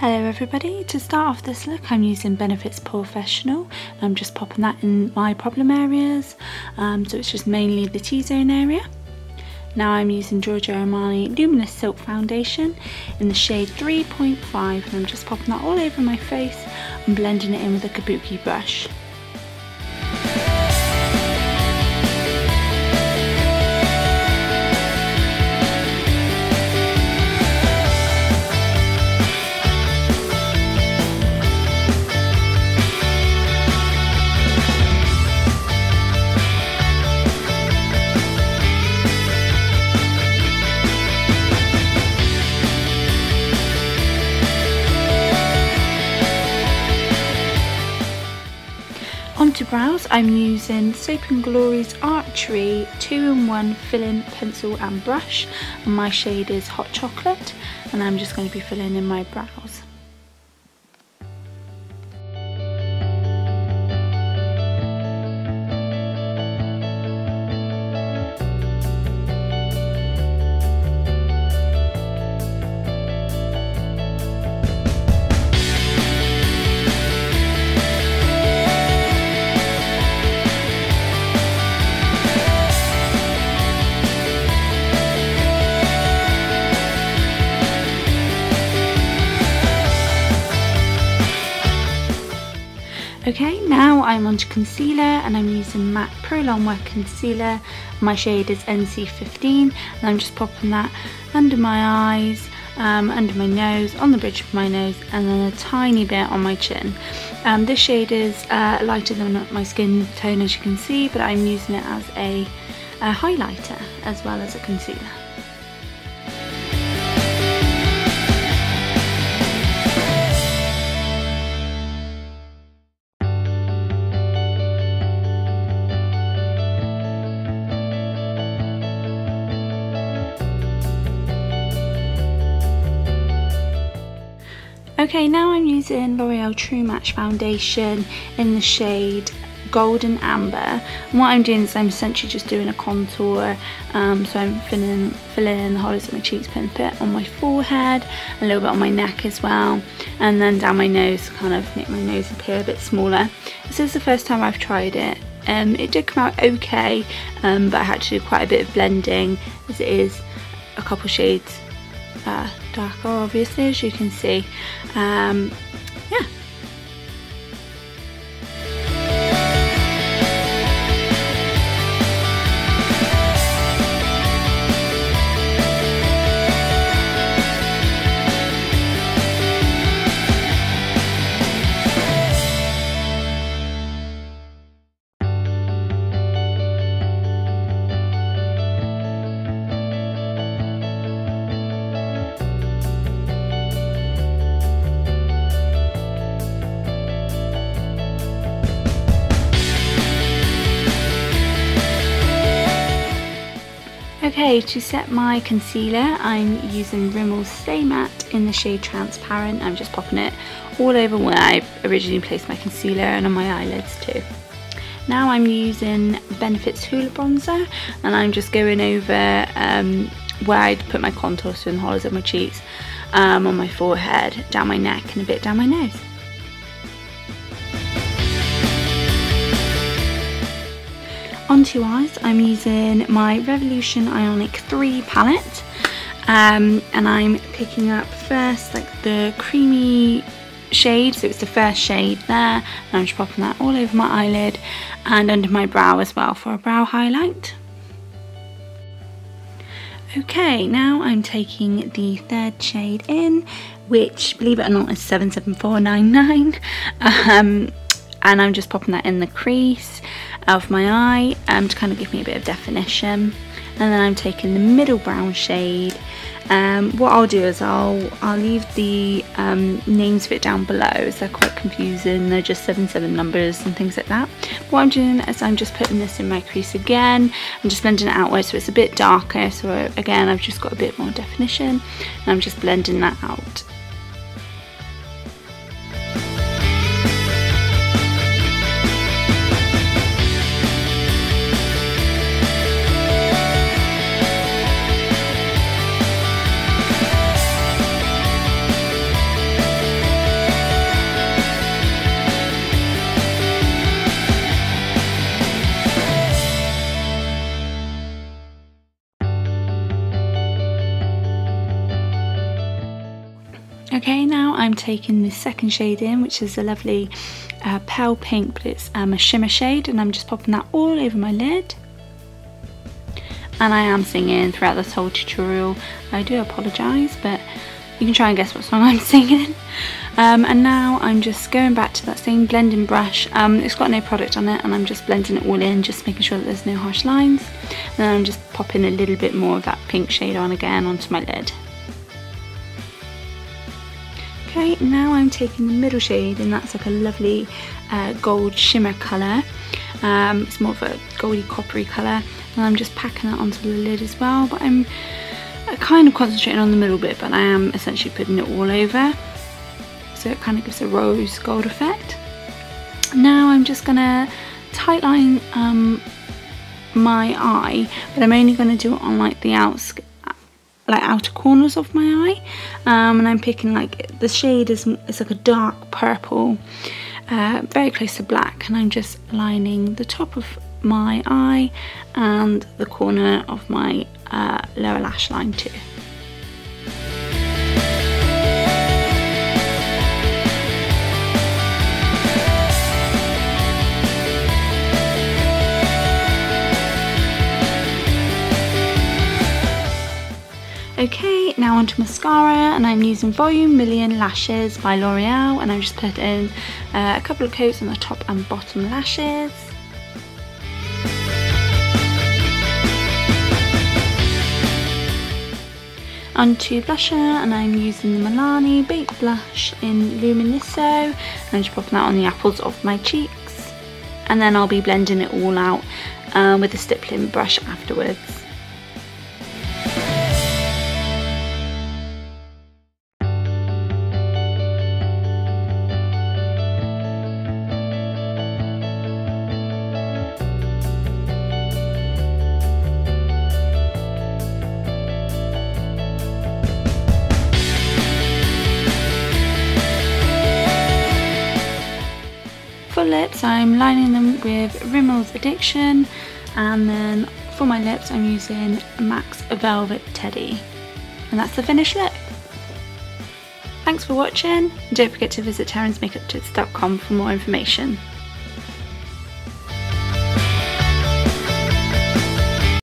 Hello everybody, to start off this look I'm using Benefit's Porefessional. I'm just popping that in my problem areas, so it's just mainly the T-zone area. Now I'm using Georgio Armani Luminous Silk Foundation in the shade 3.5 and I'm just popping that all over my face and blending it in with a kabuki brush. Onto brows, I'm using Soap & Glory's Archary 2-in-1 fill-in pencil and brush, and my shade is Hot Chocolate, and I'm just going to be filling in my brows. Okay, now I'm onto concealer and I'm using MAC Pro Longwear Concealer. My shade is NC15 and I'm just popping that under my eyes, under my nose, on the bridge of my nose, and then a tiny bit on my chin. This shade is lighter than my skin tone, as you can see, but I'm using it as a highlighter as well as a concealer. Okay, now I'm using L'Oreal True Match Foundation in the shade Golden Amber. And what I'm doing is I'm essentially just doing a contour, so I'm filling in the hollows of my cheeks, putting a bit on my forehead, a little bit on my neck as well, and then down my nose to kind of make my nose appear a bit smaller. This is the first time I've tried it. It did come out okay, but I had to do quite a bit of blending as it is a couple shades darker, obviously, as you can see. Yeah. Okay, to set my concealer, I'm using Rimmel's Stay Matte in the shade Transparent. I'm just popping it all over where I originally placed my concealer and on my eyelids too. Now I'm using Benefit's Hoola bronzer and I'm just going over where I'd put my contour, so in the hollows of my cheeks, on my forehead, down my neck and a bit down my nose. Onto eyes, I'm using my Revolution Ionic 3 palette, and I'm picking up first like the creamy shade, so it's the first shade there, and I'm just popping that all over my eyelid and under my brow as well for a brow highlight. Okay, now I'm taking the third shade in, which, believe it or not, is 77499, and I'm just popping that in the crease of my eye to kind of give me a bit of definition. And then I'm taking the middle brown shade. What I'll do is I'll leave the names of it down below, as they're quite confusing. They're just 77 numbers and things like that. What I'm doing is I'm just putting this in my crease again and just blending it outwards so it's a bit darker, so again I've just got a bit more definition, and I'm just blending that out. Okay, now I'm taking the second shade in, which is a lovely pale pink, but it's a shimmer shade, and I'm just popping that all over my lid. And I am singing throughout this whole tutorial. I do apologise, but you can try and guess what song I'm singing. And now I'm just going back to that same blending brush. It's got no product on it, and I'm just blending it all in, just making sure that there's no harsh lines. And then I'm just popping a little bit more of that pink shade on again onto my lid. Okay, now I'm taking the middle shade, and that's like a lovely gold shimmer colour. It's more of a goldy coppery colour, and I'm just packing that onto the lid as well, but I'm kind of concentrating on the middle bit, but I am essentially putting it all over, so it kind of gives a rose gold effect. Now I'm just gonna tightline my eye, but I'm only going to do it on like the outer corners of my eye, and I'm picking like the shade is like a dark purple, very close to black, and I'm just lining the top of my eye and the corner of my lower lash line too. Okay, now onto mascara, and I'm using Volume Million Lashes by L'Oreal, and I'm just putting a couple of coats on the top and bottom lashes. Onto blusher, and I'm using the Milani Baked Blush in Luminoso, and I'm just popping that on the apples of my cheeks, and then I'll be blending it all out with a stippling brush afterwards. For lips, I'm lining them with Rimmel's Addiction, and then for my lips I'm using MAC's Velvet Teddy, and that's the finished look. Thanks for watching, and don't forget to visit tarensmakeuptips.com for more information.